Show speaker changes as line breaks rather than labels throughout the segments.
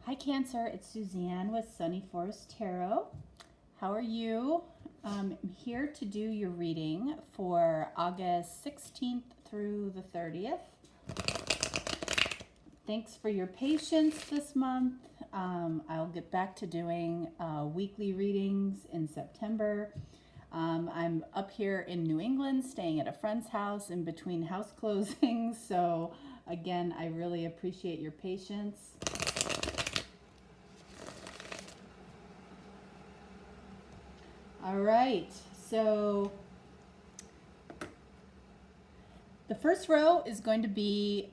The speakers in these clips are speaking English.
Hi Cancer, it's Suzanne with Sunny Forest Tarot. How are you? I'm here to do your reading for August 16th through the 30th. Thanks for your patience this month. I'll get back to doing weekly readings in September. I'm up here in New England staying at a friend's house in between house closings. So again, I really appreciate your patience. All right, so the first row is going to be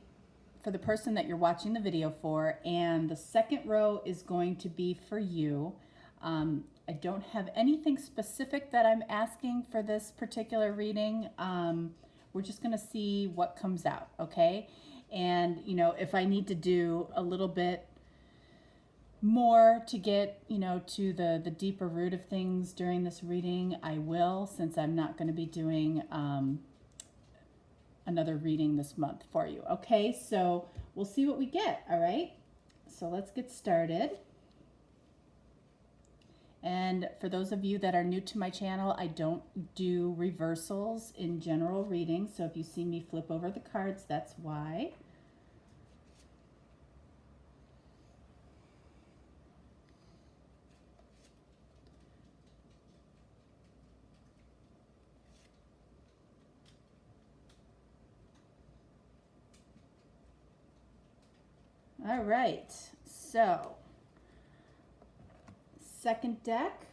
for the person that you're watching the video for, and the second row is going to be for you. I don't have anything specific that I'm asking for this particular reading. We're just going to see what comes out, okay? And, you know, if I need to do a little bit more to get, you know, to the deeper root of things during this reading, I will, since I'm not going to be doing another reading this month for you. Okay, so we'll see what we get. All right, so let's get started. And for those of you that are new to my channel, I don't do reversals in general readings, so if you see me flip over the cards, that's why. All right, so second deck.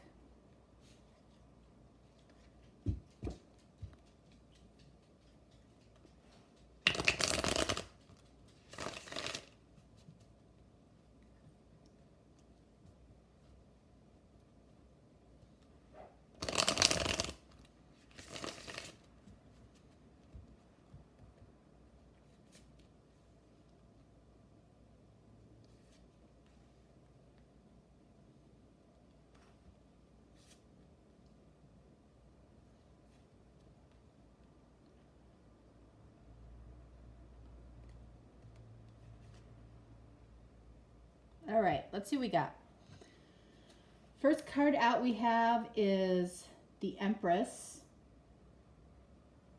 All right, let's see what we got. First card out we have is the Empress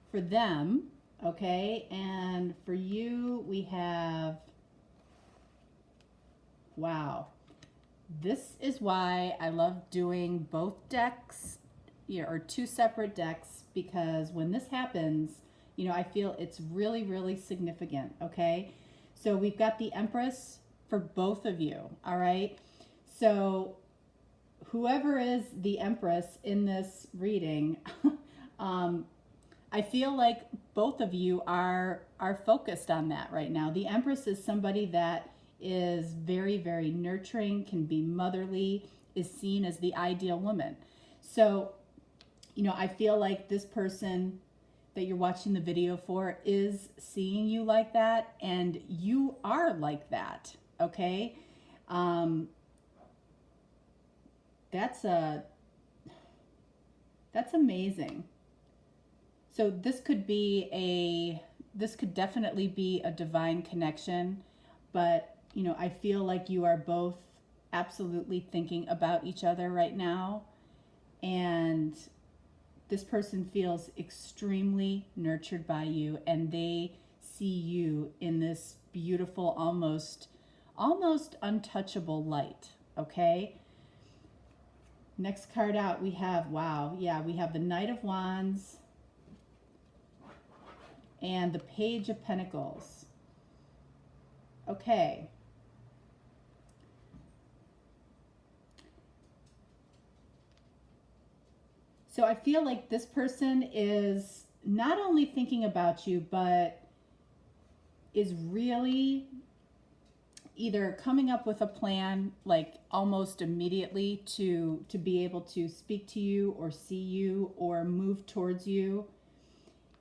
for them, okay? And for you, we have, wow. This is why I love doing both decks, or two separate decks, because when this happens, you know, I feel it's really, really significant, okay? So we've got the Empress for both of you, all right? So whoever is the Empress in this reading, I feel like both of you are focused on that right now. The Empress is somebody that is very, very nurturing, can be motherly, is seen as the ideal woman. So, you know, I feel like this person that you're watching the video for is seeing you like that, and you are like that, okay? That's amazing. So this could definitely be a divine connection, but you know, I feel like you are both absolutely thinking about each other right now, and this person feels extremely nurtured by you, and they see you in this beautiful, almost untouchable light, okay? Next card out we have, wow, yeah, we have the Knight of Wands and the Page of Pentacles. Okay. So I feel like this person is not only thinking about you, but is really either coming up with a plan like almost immediately to be able to speak to you or see you or move towards you.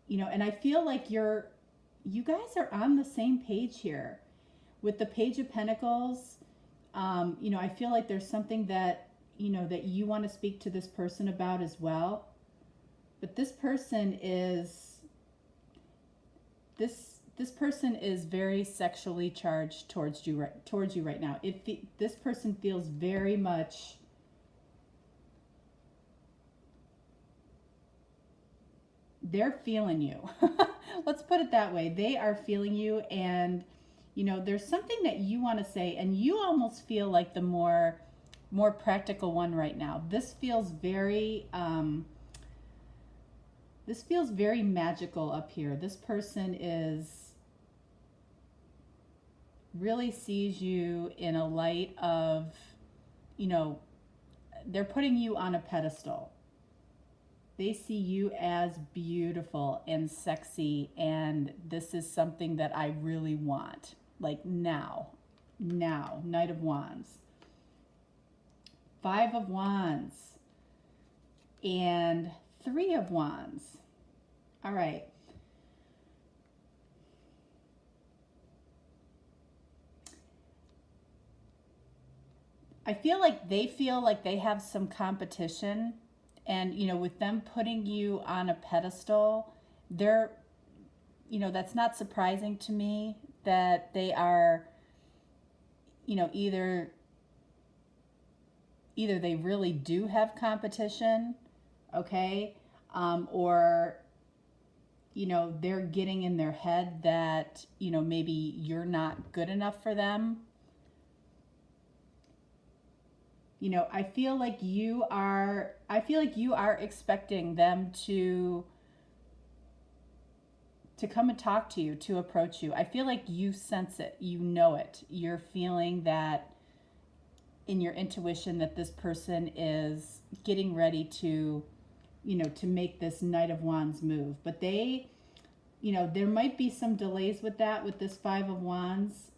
You know, and I feel like you guys are on the same page here. With the Page of Pentacles, you know, I feel like there's something that, you know, that you want to speak to this person about as well. But this person is, this person is very sexually charged towards you right now. This person feels very much they're feeling you. Let's put it that way. They are feeling you, and there's something that you want to say, and you almost feel like the more practical one right now. This feels very magical up here. This person really sees you in a light of, they're putting you on a pedestal. They see you as beautiful and sexy, and this is something that I really want. Like now, Knight of Wands. 5 of Wands. And 3 of Wands. All right. I feel like they have some competition. And, with them putting you on a pedestal, that's not surprising to me that they are, either they really do have competition, okay? Or, they're getting in their head that, maybe you're not good enough for them. I feel like you are expecting them to come and talk to you, to approach you. I feel like you sense it, you know it. You're feeling that in your intuition that this person is getting ready to, to make this Knight of Wands move. But they, there might be some delays with that, with this 5 of Wands,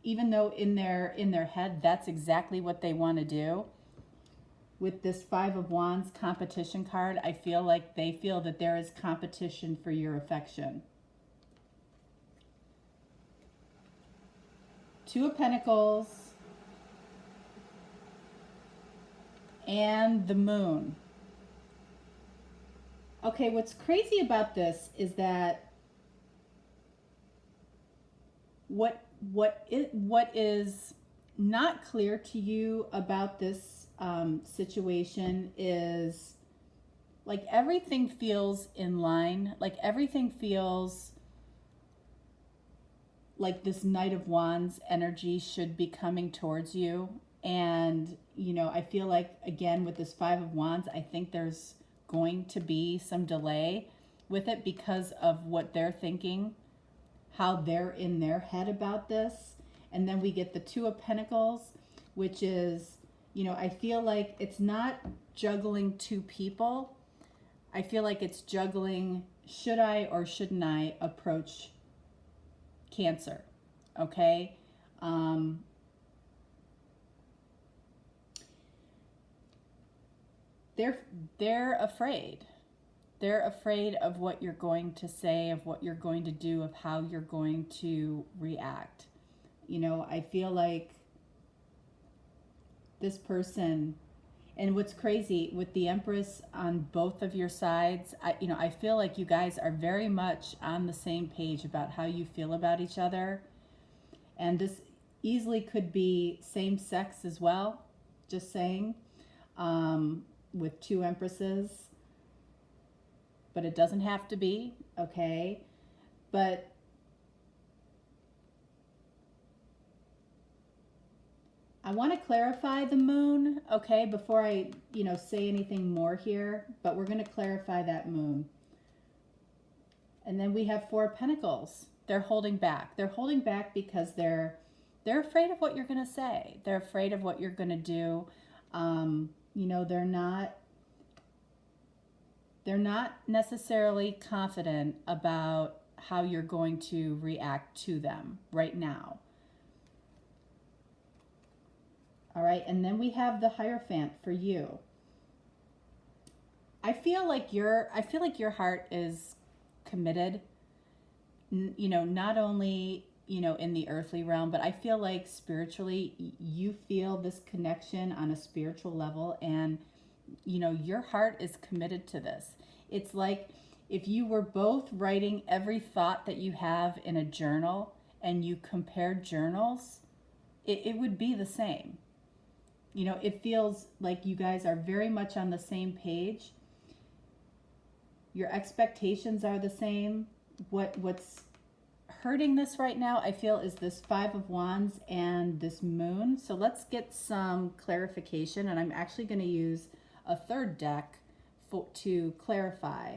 even though in their head that's exactly what they want to do. With this 5 of Wands competition card, I feel like they feel that there is competition for your affection. 2 of Pentacles and the Moon. Okay, what's crazy about this is that what is not clear to you about this situation is like everything feels in line, like everything feels like this Knight of Wands energy should be coming towards you. And I feel like, again, with this 5 of Wands, I think there's going to be some delay with it because of what they're thinking, how they're in their head about this. And then we get the 2 of Pentacles, which is, I feel like it's not juggling 2 people. I feel like it's juggling, should I or shouldn't I approach Cancer? Okay. They're afraid. They're afraid of what you're going to say, of what you're going to do, of how you're going to react. I feel like this person, and what's crazy with the Empress on both of your sides, I feel like you guys are very much on the same page about how you feel about each other. And this easily could be same sex as well, just saying, with 2 Empresses. But it doesn't have to be, okay? But I want to clarify the Moon, okay, before I, say anything more here. But we're going to clarify that Moon. And then we have 4 Pentacles. They're holding back. They're holding back because they're afraid of what you're going to say. They're afraid of what you're going to do. They're not necessarily confident about how you're going to react to them right now. All right, and then we have the Hierophant for you. I feel like your heart is committed, not only, in the earthly realm, but I feel like spiritually you feel this connection on a spiritual level, and your heart is committed to this. It's like If you were both writing every thought that you have in a journal and you compared journals, it would be the same. You know, it feels like you guys are very much on the same page. Your expectations are the same. What's hurting this right now, I feel, is this Five of Wands and this Moon. So let's get some clarification, and I'm actually going to use a third deck to clarify.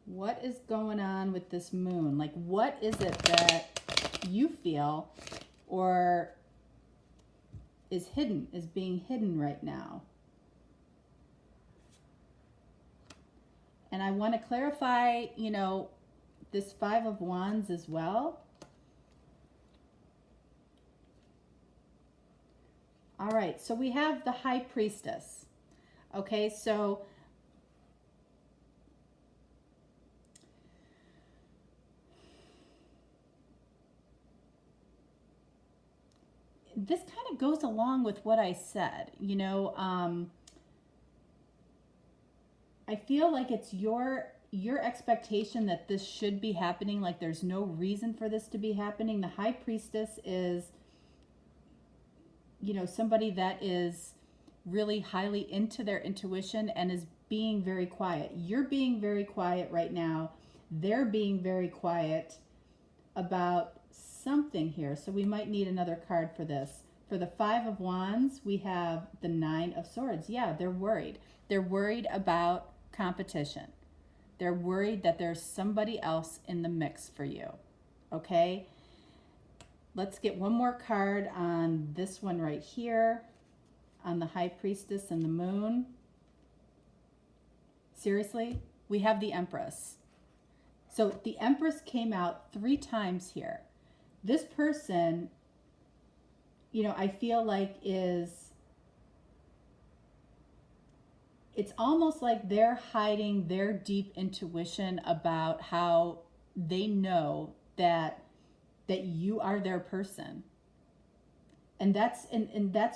What is going on with this Moon? Like, what is it that you feel or is hidden, is being hidden right now? And I want to clarify, you know, this Five of Wands as well. All right, so we have the High Priestess. Okay, so this kind of goes along with what I said. You know, I feel like it's your expectation that this should be happening. Like, there's no reason for this to be happening. The High Priestess is, you know, somebody that is really highly into their intuition and is being very quiet. You're being very quiet right now. They're being very quiet about something here. So we might need another card for this. For the Five of Wands, we have the Nine of Swords. Yeah, they're worried. They're worried about competition. They're worried that there's somebody else in the mix for you. Okay? Let's get one more card on this one right here, on the High Priestess and the Moon. Seriously? We have the Empress. So the Empress came out 3 times here. This person, you know, I feel like it's almost like they're hiding their deep intuition about how they know that you are their person. And that's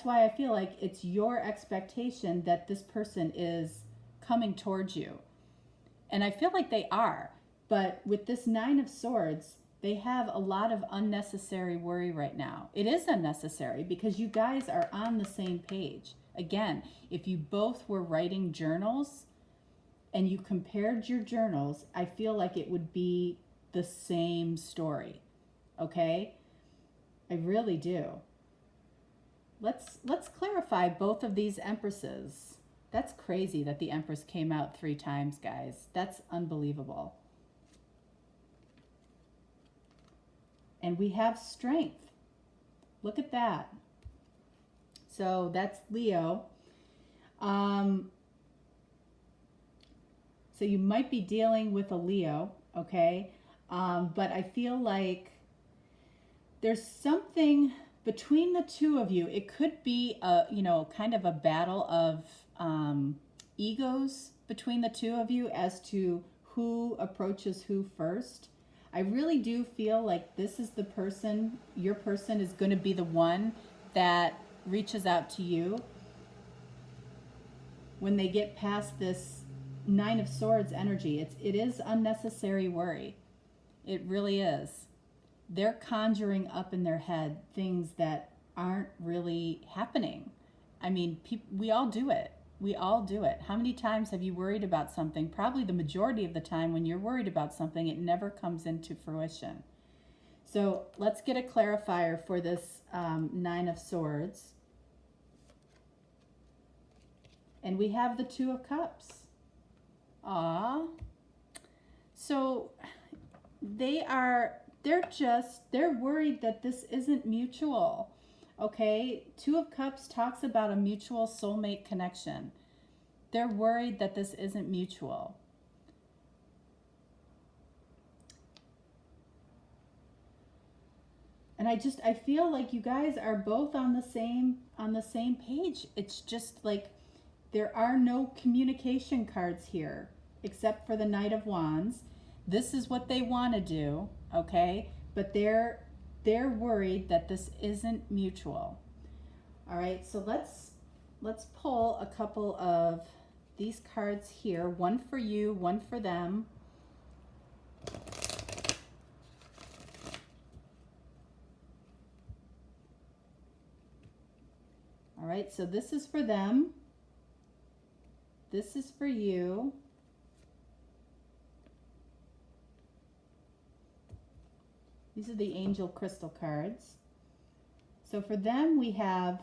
why I feel like it's your expectation that this person is coming towards you. And I feel like they are. But with this Nine of Swords, they have a lot of unnecessary worry right now. It is unnecessary because you guys are on the same page. Again, if you both were writing journals and you compared your journals, I feel like it would be the same story. Okay? I really do. Let's clarify both of these Empresses. That's crazy that the Empress came out 3 times, guys. That's unbelievable. And we have Strength. Look at that. So that's Leo. So you might be dealing with a Leo, okay? But I feel like there's something between the two of you. It could be a, you know, kind of a battle of egos between the two of you as to who approaches who first. I really do feel like this is the person, your person is going to be the one that reaches out to you when they get past this Nine of Swords energy. It is unnecessary worry. It really is. They're conjuring up in their head things that aren't really happening. I mean, we all do it. We all do it. How many times have you worried about something? Probably the majority of the time when you're worried about something, it never comes into fruition. So let's get a clarifier for this Nine of Swords. And we have the Two of Cups. Ah. So they're worried that this isn't mutual. Okay, Two of Cups talks about a mutual soulmate connection. They're worried that this isn't mutual. And I feel like you guys are both on the same page. It's just like there are no communication cards here except for the Knight of Wands. This is what they want to do, okay? But they're they're worried that this isn't mutual. All right, so let's pull a couple of these cards here, one for you, one for them. All right, so this is for them. This is for you. These are the angel crystal cards. So for them, we have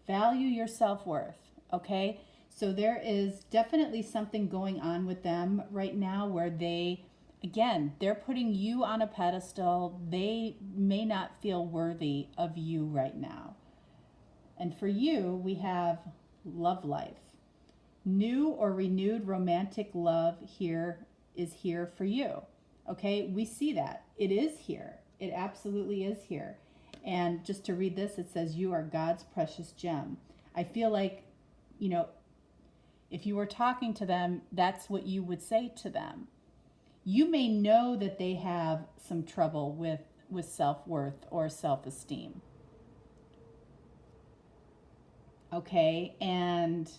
value your self-worth, okay? So there is definitely something going on with them right now where they, again, they're putting you on a pedestal. They may not feel worthy of you right now. And for you, we have love life. New or renewed romantic love here is here for you. Okay, we see that. It is here. It absolutely is here. And just to read this, it says, you are God's precious gem. I feel like, you know, if you were talking to them, that's what you would say to them. You may know that they have some trouble with self-worth or self-esteem. Okay, and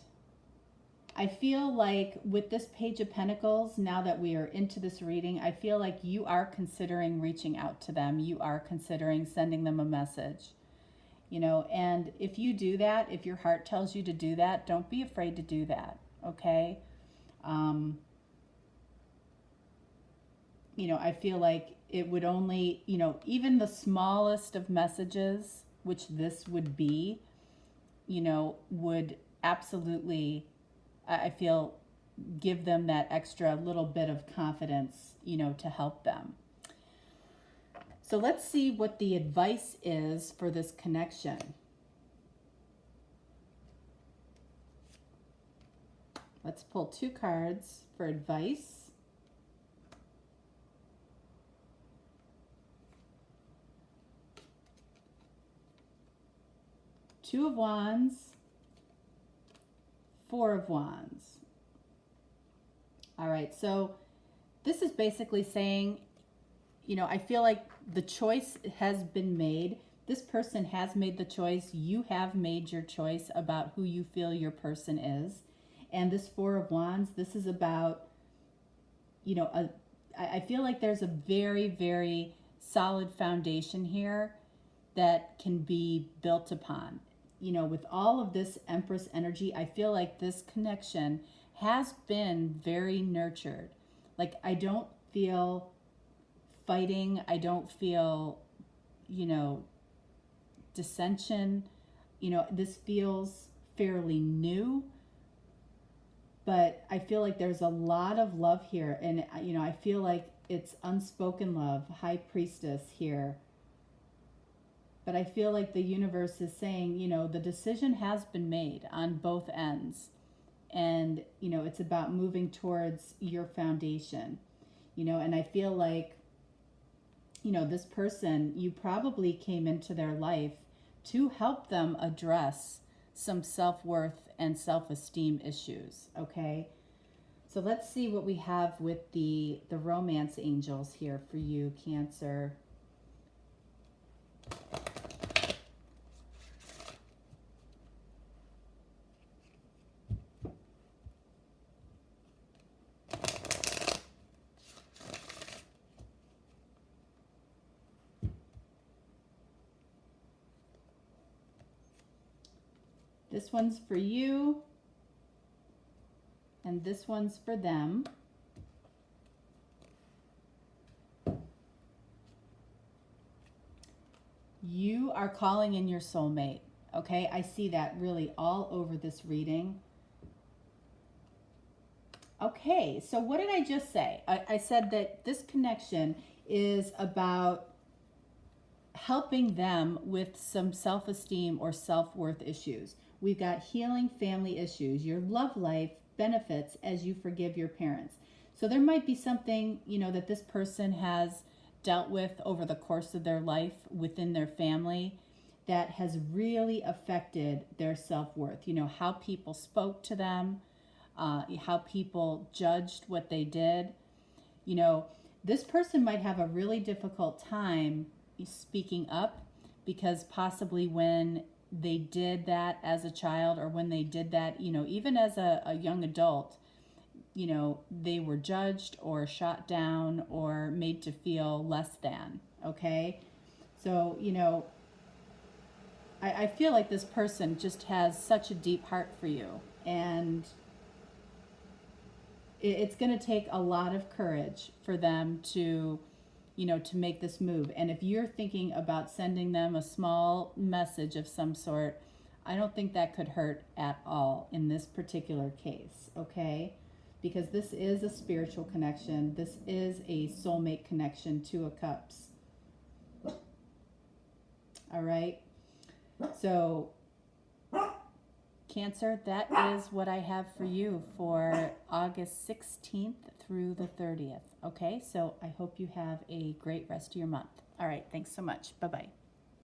I feel like with this Page of Pentacles, now that we are into this reading, I feel like you are considering reaching out to them. You are considering sending them a message, you know, and if you do that, if your heart tells you to do that, don't be afraid to do that, okay? You know, I feel like it would only, you know, even the smallest of messages, which this would be, you know, would absolutely, I feel, give them that extra little bit of confidence, you know, to help them. So let's see what the advice is for this connection. Let's pull 2 cards for advice. Two of Wands, 4 of Wands. All right, so this is basically saying, you know, I feel like the choice has been made. This person has made the choice. You have made your choice about who you feel your person is. And this 4 of Wands, this is about, you know, I feel like there's a very, very solid foundation here that can be built upon. You know, with all of this Empress energy, I feel like this connection has been very nurtured. Like, I don't feel fighting. I don't feel, you know, dissension. You know, this feels fairly new, but I feel like there's a lot of love here. And, you know, I feel like it's unspoken love, High Priestess here. But I feel like the universe is saying, you know, the decision has been made on both ends. And, you know, it's about moving towards your foundation. You know, and I feel like, you know, this person, you probably came into their life to help them address some self-worth and self-esteem issues, okay? So let's see what we have with the romance angels here for you, Cancer. This one's for you, and this one's for them. You are calling in your soulmate, okay? I see that really all over this reading. Okay, so what did I just say? I said that this connection is about helping them with some self-esteem or self-worth issues. We've got healing family issues. Your love life benefits as you forgive your parents. So there might be something, you know, that this person has dealt with over the course of their life within their family that has really affected their self-worth. You know, how people spoke to them, how people judged what they did. You know, this person might have a really difficult time, speaking up, because possibly when they did that as a child, or when they did that, even as a young adult, they were judged or shot down or made to feel less than, okay? So, I feel like this person just has such a deep heart for you, and it's going to take a lot of courage for them to make this move. And if you're thinking about sending them a small message of some sort, I don't think that could hurt at all in this particular case, okay? Because this is a spiritual connection. This is a soulmate connection, Two of Cups. All right? So, Cancer, that is what I have for you for August 16th through the 30th. Okay, so I hope you have a great rest of your month. All right, thanks so much. Bye-bye.